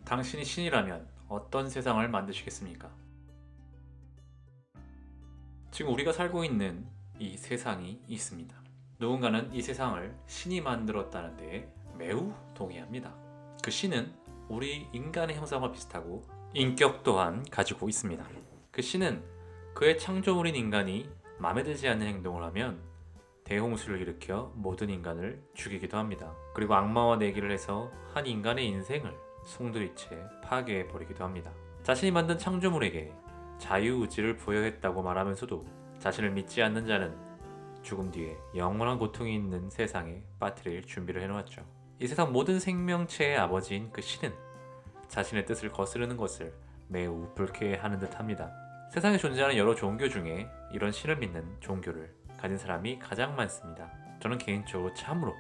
당신이 신이라면 어떤 세상을 만드시겠습니까? 지금 우리가 살고 있는 이 세상이 있습니다. 누군가는 이 세상을 신이 만들었다는 데 매우 동의합니다. 그 신은 우리 인간의 형상과 비슷하고 인격 또한 가지고 있습니다. 그 신은 그의 창조물인 인간이 마음에 들지 않는 행동을 하면 대홍수를 일으켜 모든 인간을 죽이기도 합니다. 그리고 악마와 내기를 해서 한 인간의 인생을 송두리째 파괴해버리기도 합니다. 자신이 만든 창조물에게 자유의지를 부여했다고 말하면서도 자신을 믿지 않는 자는 죽음 뒤에 영원한 고통이 있는 세상에 빠뜨릴 준비를 해놓았죠. 이 세상 모든 생명체의 아버지인 그 신은 자신의 뜻을 거스르는 것을 매우 불쾌해하는 듯합니다. 세상에 존재하는 여러 종교 중에 이런 신을 믿는 종교를 가진 사람이 가장 많습니다. 저는 개인적으로 참으로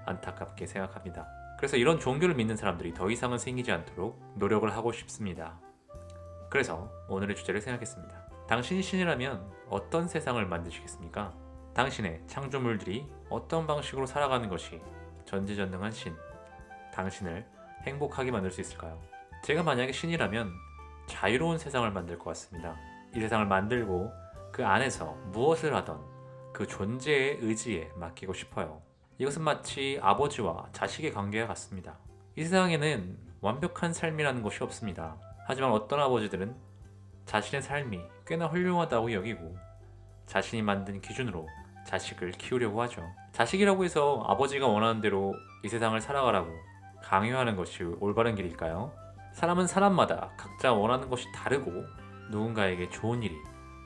안타깝게 생각합니다. 그래서 이런 종교를 믿는 사람들이 더 이상은 생기지 않도록 노력을 하고 싶습니다. 그래서 오늘의 주제를 생각했습니다. 당신이 신이라면 어떤 세상을 만드시겠습니까? 당신의 창조물들이 어떤 방식으로 살아가는 것이 전지전능한 신, 당신을 행복하게 만들 수 있을까요? 제가 만약에 신이라면 자유로운 세상을 만들 것 같습니다. 이 세상을 만들고 그 안에서 무엇을 하던 그 존재의 의지에 맡기고 싶어요. 이것은 마치 아버지와 자식의 관계와 같습니다. 이 세상에는 완벽한 삶이라는 것이 없습니다. 하지만 어떤 아버지들은 자신의 삶이 꽤나 훌륭하다고 여기고 자신이 만든 기준으로 자식을 키우려고 하죠. 자식이라고 해서 아버지가 원하는 대로 이 세상을 살아가라고 강요하는 것이 올바른 길일까요? 사람은 사람마다 각자 원하는 것이 다르고 누군가에게 좋은 일이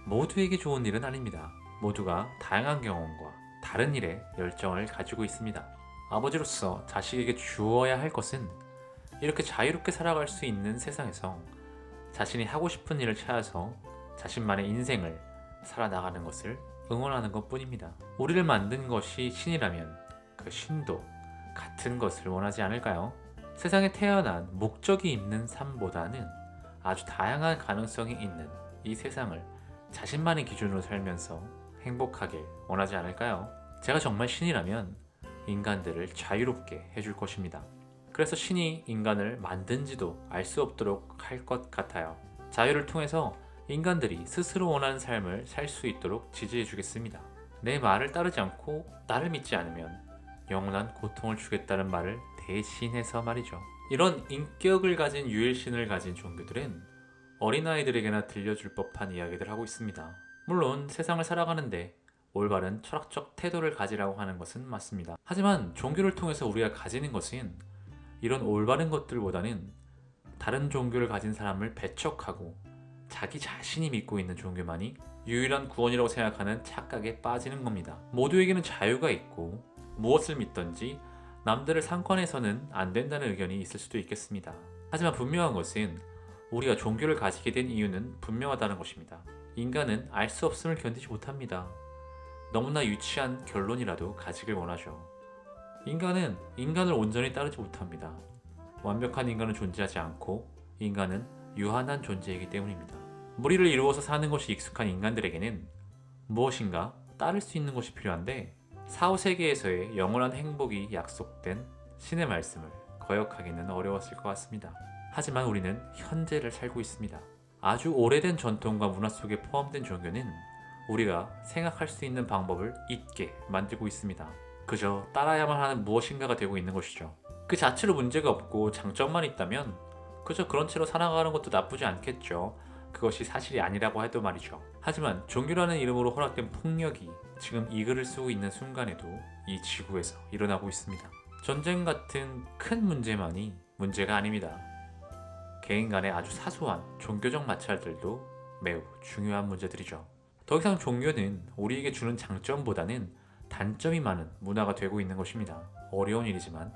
모두에게 좋은 일은 아닙니다. 모두가 다양한 경험과 다른 일에 열정을 가지고 있습니다. 아버지로서 자식에게 주어야 할 것은 이렇게 자유롭게 살아갈 수 있는 세상에서 자신이 하고 싶은 일을 찾아서 자신만의 인생을 살아나가는 것을 응원하는 것 뿐입니다. 우리를 만든 것이 신이라면 그 신도 같은 것을 원하지 않을까요? 세상에 태어난 목적이 있는 삶보다는 아주 다양한 가능성이 있는 이 세상을 자신만의 기준으로 살면서 행복하길 원하지 않을까요? 제가 정말 신이라면 인간들을 자유롭게 해줄 것입니다. 그래서 신이 인간을 만든지도 알 수 없도록 할 것 같아요. 자유를 통해서 인간들이 스스로 원하는 삶을 살 수 있도록 지지해 주겠습니다. 내 말을 따르지 않고 나를 믿지 않으면 영원한 고통을 주겠다는 말을 대신해서 말이죠. 이런 인격을 가진 유일신을 가진 종교들은 어린아이들에게나 들려줄 법한 이야기들 하고 있습니다. 물론 세상을 살아가는데 올바른 철학적 태도를 가지라고 하는 것은 맞습니다. 하지만 종교를 통해서 우리가 가지는 것은 이런 올바른 것들보다는 다른 종교를 가진 사람을 배척하고 자기 자신이 믿고 있는 종교만이 유일한 구원이라고 생각하는 착각에 빠지는 겁니다. 모두에게는 자유가 있고 무엇을 믿든지 남들을 상관해서는 안 된다는 의견이 있을 수도 있겠습니다. 하지만 분명한 것은 우리가 종교를 가지게 된 이유는 분명하다는 것입니다. 인간은 알 수 없음을 견디지 못합니다. 너무나 유치한 결론이라도 가지길 원하죠. 인간은 인간을 온전히 따르지 못합니다. 완벽한 인간은 존재하지 않고 인간은 유한한 존재이기 때문입니다. 무리를 이루어서 사는 것이 익숙한 인간들에게는 무엇인가 따를 수 있는 것이 필요한데 사후세계에서의 영원한 행복이 약속된 신의 말씀을 거역하기는 어려웠을 것 같습니다. 하지만 우리는 현재를 살고 있습니다. 아주 오래된 전통과 문화 속에 포함된 종교는 우리가 생각할 수 있는 방법을 잊게 만들고 있습니다. 그저 따라야만 하는 무엇인가가 되고 있는 것이죠. 그 자체로 문제가 없고 장점만 있다면 그저 그런 채로 살아가는 것도 나쁘지 않겠죠. 그것이 사실이 아니라고 해도 말이죠. 하지만 종교라는 이름으로 허락된 폭력이 지금 이 글을 쓰고 있는 순간에도 이 지구에서 일어나고 있습니다. 전쟁 같은 큰 문제만이 문제가 아닙니다. 개인 간의 아주 사소한 종교적 마찰들도 매우 중요한 문제들이죠. 더 이상 종교는 우리에게 주는 장점보다는 단점이 많은 문화가 되고 있는 것입니다. 어려운 일이지만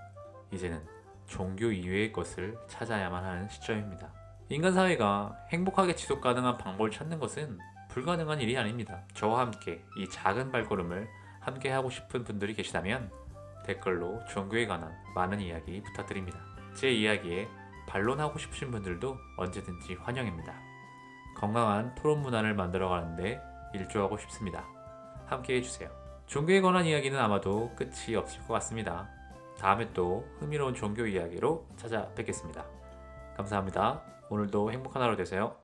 이제는 종교 이외의 것을 찾아야만 하는 시점입니다. 인간 사회가 행복하게 지속 가능한 방법을 찾는 것은 불가능한 일이 아닙니다. 저와 함께 이 작은 발걸음을 함께 하고 싶은 분들이 계시다면 댓글로 종교에 관한 많은 이야기 부탁드립니다. 제 이야기에 반론하고 싶으신 분들도 언제든지 환영입니다. 건강한 토론 문화를 만들어 가는데 일조하고 싶습니다. 함께 해주세요. 종교에 관한 이야기는 아마도 끝이 없을 것 같습니다. 다음에 또 흥미로운 종교 이야기로 찾아뵙겠습니다. 감사합니다. 오늘도 행복한 하루 되세요.